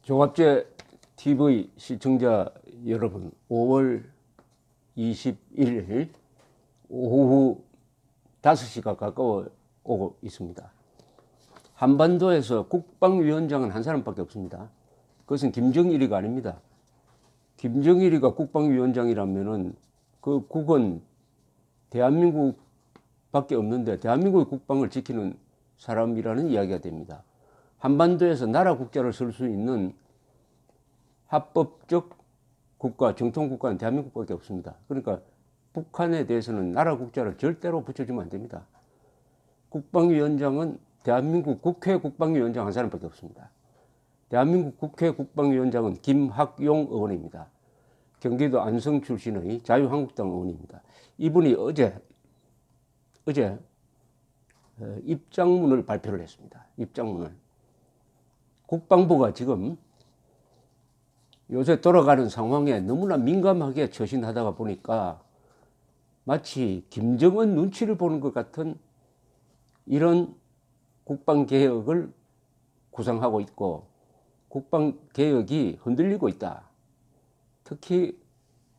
종합제 TV 시청자 여러분, 5월 21일 오후 5시가 가까워 오고 있습니다. 한반도에서 국방위원장은 한 사람밖에 없습니다. 그것은 김정일이가 아닙니다. 김정일이가 국방위원장이라면은 그 국은 대한민국밖에 없는데 대한민국의 국방을 지키는 사람이라는 이야기가 됩니다. 한반도에서 나라 국자를 쓸 수 있는 합법적 국가, 정통 국가는 대한민국밖에 없습니다. 그러니까 북한에 대해서는 나라 국자를 절대로 붙여주면 안 됩니다. 국방위원장은 대한민국 국회 국방위원장 한 사람밖에 없습니다. 대한민국 국회 국방위원장은 김학용 의원입니다. 경기도 안성 출신의 자유한국당 의원입니다. 이분이 어제 입장문을 발표를 했습니다. 입장문을. 국방부가 지금 요새 돌아가는 상황에 너무나 민감하게 처신하다가 보니까 마치 김정은 눈치를 보는 것 같은 이런 국방개혁을 구상하고 있고 국방개혁이 흔들리고 있다. 특히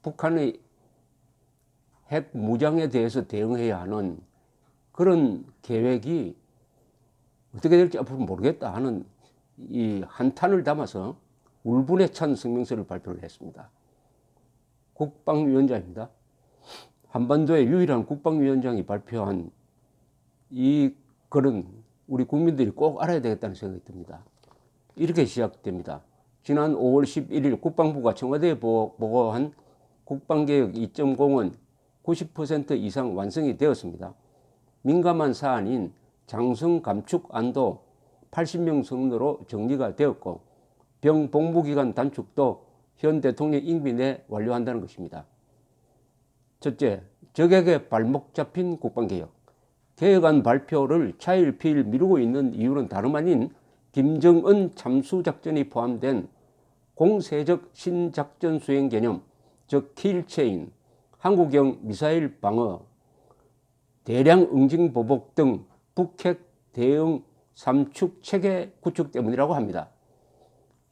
북한의 핵 무장에 대해서 대응해야 하는 그런 계획이 어떻게 될지 앞으로 모르겠다 하는 이 한탄을 담아서 울분에 찬 성명서를 발표를 했습니다. 국방위원장입니다. 한반도의 유일한 국방위원장이 발표한 이 글은 우리 국민들이 꼭 알아야 되겠다는 생각이 듭니다. 이렇게 시작됩니다. 지난 5월 11일 국방부가 청와대에 보고한 국방개혁 2.0은 90% 이상 완성이 되었습니다. 민감한 사안인 장성 감축안도 80명 선으로 정리가 되었고 병 복무기간 단축도 현 대통령 임기 내 완료한다는 것입니다. 첫째, 적에게 발목 잡힌 국방개혁. 개혁안 발표를 차일피일 미루고 있는 이유는 다름 아닌 김정은 잠수작전이 포함된 공세적 신작전 수행 개념, 즉 킬체인, 한국형 미사일 방어, 대량 응징 보복 등 북핵 대응 삼축 체계 구축 때문이라고 합니다.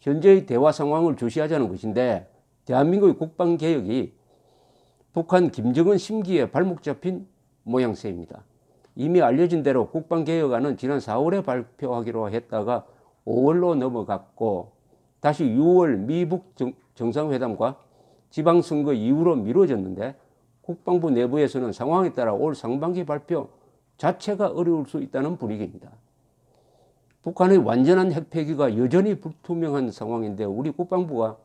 현재의 대화 상황을 주시하자는 것인데 대한민국의 국방개혁이 북한 김정은 심기에 발목 잡힌 모양새입니다. 이미 알려진 대로 국방개혁안은 지난 4월에 발표하기로 했다가 5월로 넘어갔고 다시 6월 미북 정상회담과 지방선거 이후로 미뤄졌는데 국방부 내부에서는 상황에 따라 올 상반기 발표 자체가 어려울 수 있다는 분위기입니다. 북한의 완전한 핵폐기가 여전히 불투명한 상황인데 우리 국방부가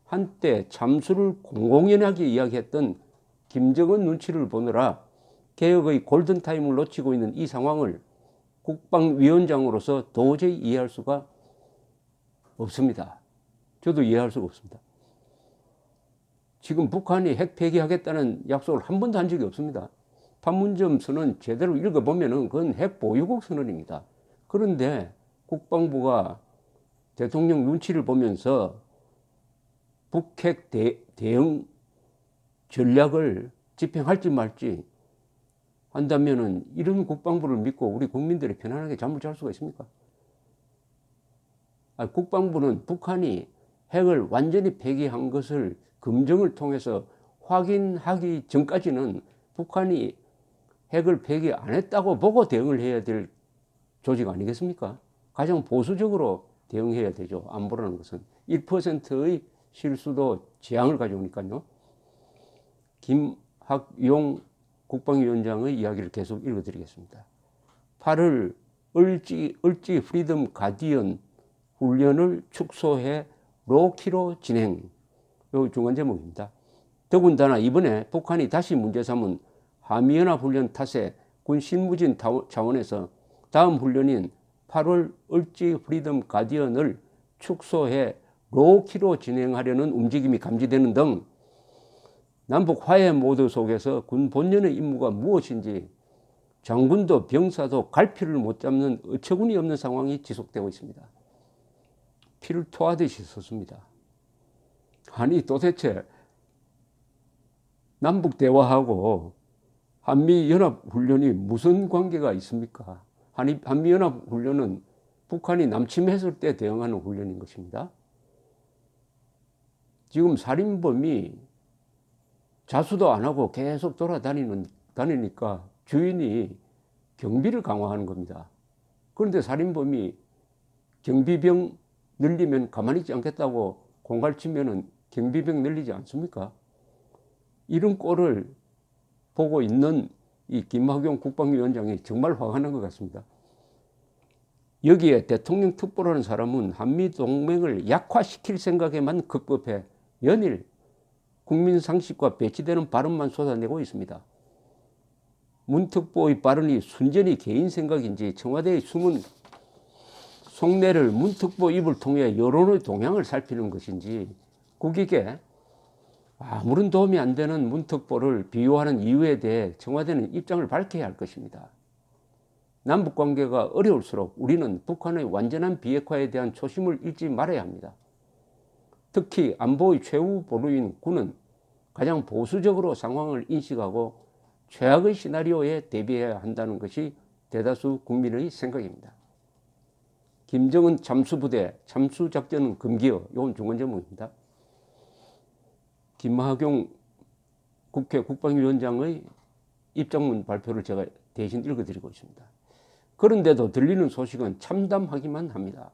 한때 잠수를 공공연하게 이야기했던 김정은 눈치를 보느라 개혁의 골든타임을 놓치고 있는 이 상황을 국방위원장으로서 도저히 이해할 수가 없습니다. 저도 이해할 수가 없습니다. 지금 북한이 핵 폐기하겠다는 약속을 한 번도 한 적이 없습니다. 판문점 선언 제대로 읽어보면 그건 핵 보유국 선언입니다. 그런데 국방부가 대통령 눈치를 보면서 북핵 대응 전략을 집행할지 말지 한다면은 이런 국방부를 믿고 우리 국민들이 편안하게 잠을 잘 수가 있습니까? 국방부는 북한이 핵을 완전히 폐기한 것을 검증을 통해서 확인하기 전까지는 북한이 핵을 폐기 안 했다고 보고 대응을 해야 될 조직 아니겠습니까? 가장 보수적으로 대응해야 되죠. 안보라는 것은 1%의 실수도 재앙을 가져오니까요. 김학용 국방위원장의 이야기를 계속 읽어드리겠습니다. 8월 을지 프리덤 가디언 훈련을 축소해 로키로 진행. 이 중간 제목입니다. 더군다나 이번에 북한이 다시 문제 삼은 한미연합훈련 탓에 군 실무진 차원에서 다음 훈련인 8월 을지 프리덤 가디언을 축소해 로키로 진행하려는 움직임이 감지되는 등 남북 화해 모드 속에서 군 본연의 임무가 무엇인지 장군도 병사도 갈피를 못 잡는 어처구니 없는 상황이 지속되고 있습니다. 피를 토하듯이 섰습니다. 아니 도대체 남북 대화하고 한미연합훈련이 무슨 관계가 있습니까? 한미연합훈련은 북한이 남침했을 때 대응하는 훈련인 것입니다. 지금 살인범이 자수도 안 하고 계속 다니니까 주인이 경비를 강화하는 겁니다. 그런데 살인범이 경비병 늘리면 가만히 있지 않겠다고 공갈치면은 경비병 늘리지 않습니까? 이런 꼴을 보고 있는 이 김학용 국방위원장이 정말 화가 난 것 같습니다. 여기에 대통령 특보라는 사람은 한미동맹을 약화시킬 생각에만 급급해 연일 국민 상식과 배치되는 발언만 쏟아내고 있습니다. 문 특보의 발언이 순전히 개인 생각인지 청와대의 숨은 속내를 문 특보 입을 통해 여론의 동향을 살피는 것인지 국익에 아무런 도움이 안 되는 문 특보를 비호하는 이유에 대해 청와대는 입장을 밝혀야 할 것입니다. 남북관계가 어려울수록 우리는 북한의 완전한 비핵화에 대한 초심을 잃지 말아야 합니다. 특히 안보의 최후 보루인 군은 가장 보수적으로 상황을 인식하고 최악의 시나리오에 대비해야 한다는 것이 대다수 국민의 생각입니다. 김정은 잠수부대 잠수작전은 금기어. 이건 중간제목입니다. 김학용 국회 국방위원장의 입장문 발표를 제가 대신 읽어드리고 있습니다. 그런데도 들리는 소식은 참담하기만 합니다.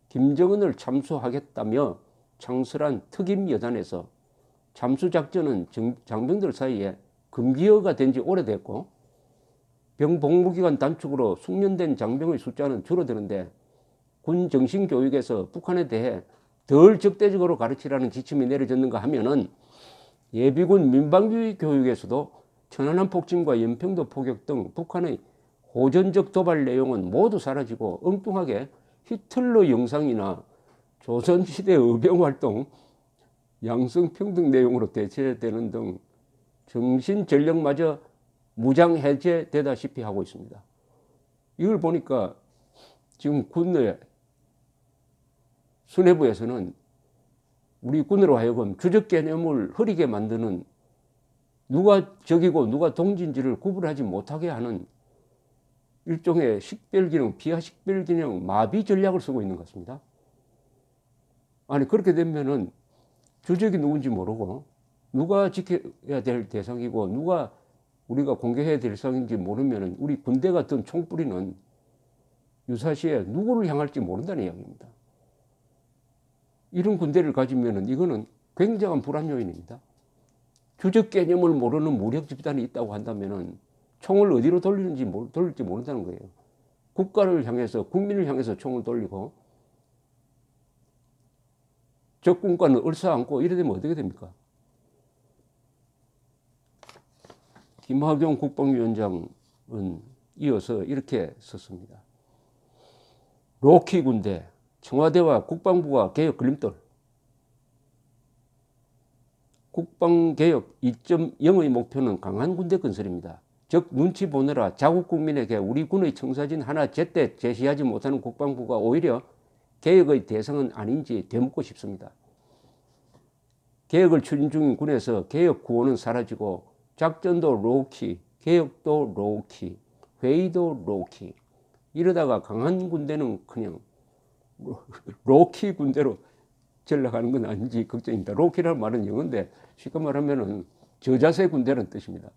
김정은을 참수하겠다며 창설한 특임 여단에서 잠수작전은 장병들 사이에 금기어가 된 지 오래됐고 병 복무기간 단축으로 숙련된 장병의 숫자는 줄어드는데 군 정신교육에서 북한에 대해 덜 적대적으로 가르치라는 지침이 내려졌는가 하면은 예비군 민방위 교육에서도 천안함 폭침과 연평도 포격 등 북한의 호전적 도발 내용은 모두 사라지고 엉뚱하게 히틀러 영상이나 조선시대 의병활동, 양성평등 내용으로 대체되는 등 정신전력마저 무장해제되다시피 하고 있습니다. 이걸 보니까 지금 군내 수뇌부에서는 우리 군으로 하여금 주적 개념을 흐리게 만드는 누가 적이고 누가 동지인지를 구분하지 못하게 하는 일종의 식별기능, 비하식별기능 마비 전략을 쓰고 있는 것 같습니다. 아니 그렇게 되면은 주적이 누군지 모르고 누가 지켜야 될 대상이고 누가 우리가 공개해야 될 대상인지 모르면은 우리 군대 같은 총뿌리는 유사시에 누구를 향할지 모른다는 이야기입니다. 이런 군대를 가지면은 이거는 굉장한 불안 요인입니다. 주적 개념을 모르는 무력 집단이 있다고 한다면은 총을 어디로 돌릴지 모른다는 거예요. 국가를 향해서 국민을 향해서 총을 돌리고 적군과는 얼싸안고 이래 되면 어떻게 됩니까? 김학용 국방위원장은 이어서 이렇게 썼습니다. 로키 군대, 청와대와 국방부가 개혁 걸림돌. 국방개혁 2.0의 목표는 강한 군대 건설입니다. 즉 눈치 보느라 자국 국민에게 우리 군의 청사진 하나 제때 제시하지 못하는 국방부가 오히려 개혁의 대상은 아닌지 되묻고 싶습니다. 개혁을 추진 중인 군에서 개혁 구호는 사라지고 작전도 로우키, 개혁도 로우키, 회의도 로우키. 이러다가 강한 군대는 그냥 로키 군대로 전락하는 건 아닌지 걱정입니다. 로키라는 말은 영어인데 쉽게 말하면 저자세 군대라는 뜻입니다.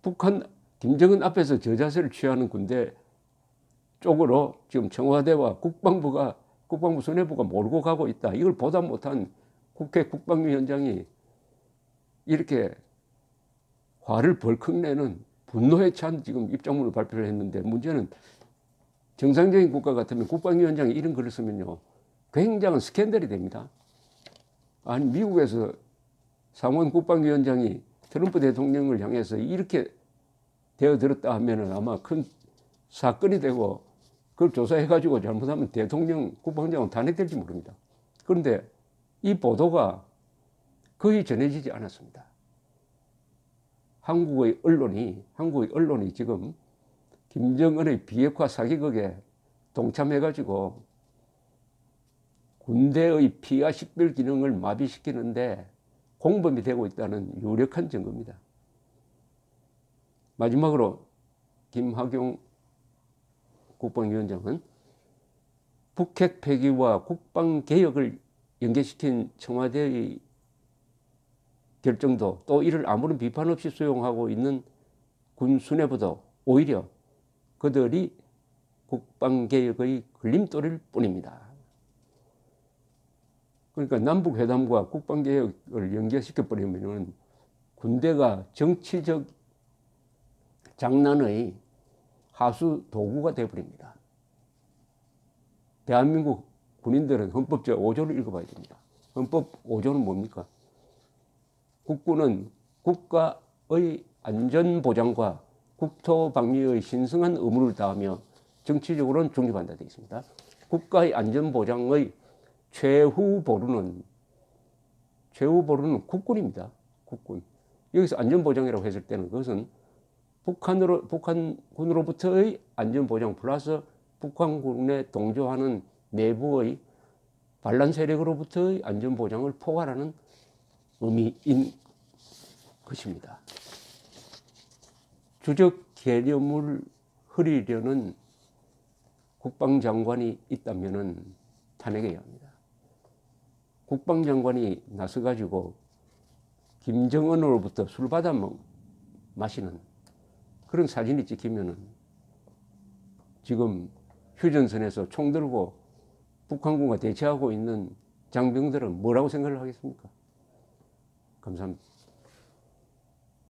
북한 김정은 앞에서 저자세를 취하는 군대 쪽으로 지금 청와대와 국방부 수뇌부가 몰고 가고 있다. 이걸 보다 못한 국회 국방위원장이 이렇게 화를 벌컥 내는 분노에 찬 지금 입장문을 발표를 했는데 문제는 정상적인 국가 같으면 국방위원장이 이런 글을 쓰면요 굉장한 스캔들이 됩니다. 아니 미국에서 상원 국방위원장이 트럼프 대통령을 향해서 이렇게 되어들었다 하면은 아마 큰 사건이 되고 그걸 조사해가지고 잘못하면 대통령 국방장관 탄핵될지 모릅니다. 그런데 이 보도가 거의 전해지지 않았습니다. 한국의 언론이 지금 김정은의 비핵화 사기극에 동참해가지고 군대의 피하 식별 기능을 마비시키는데 공범이 되고 있다는 유력한 증거입니다. 마지막으로 김학용 국방위원장은 북핵 폐기와 국방개혁을 연계시킨 청와대의 결정도 또 이를 아무런 비판 없이 수용하고 있는 군 수뇌부도 오히려 그들이 국방개혁의 걸림돌일 뿐입니다. 그러니까 남북회담과 국방개혁을 연계시켜버리면 군대가 정치적 장난의 하수 도구가 되어버립니다. 대한민국 군인들은 헌법 제5조를 읽어봐야 됩니다. 헌법 5조는 뭡니까? 국군은 국가의 안전보장과 국토방위의 신성한 의무를 다하며 정치적으로는 중립한다 되어 있습니다. 국가의 안전보장의 최후 보루는 국군입니다. 국군. 여기서 안전보장이라고 했을 때는 그것은 북한군으로부터의 안전보장 플러스 북한군에 동조하는 내부의 반란 세력으로부터의 안전보장을 포괄하는 의미인 것입니다. 주적 개념을 흐리려는 국방장관이 있다면 탄핵해야 합니다. 국방장관이 나서가지고 김정은으로부터 술 받아 마시는 그런 사진이 찍히면은 지금 휴전선에서 총 들고 북한군과 대치하고 있는 장병들은 뭐라고 생각을 하겠습니까? 감사합니다.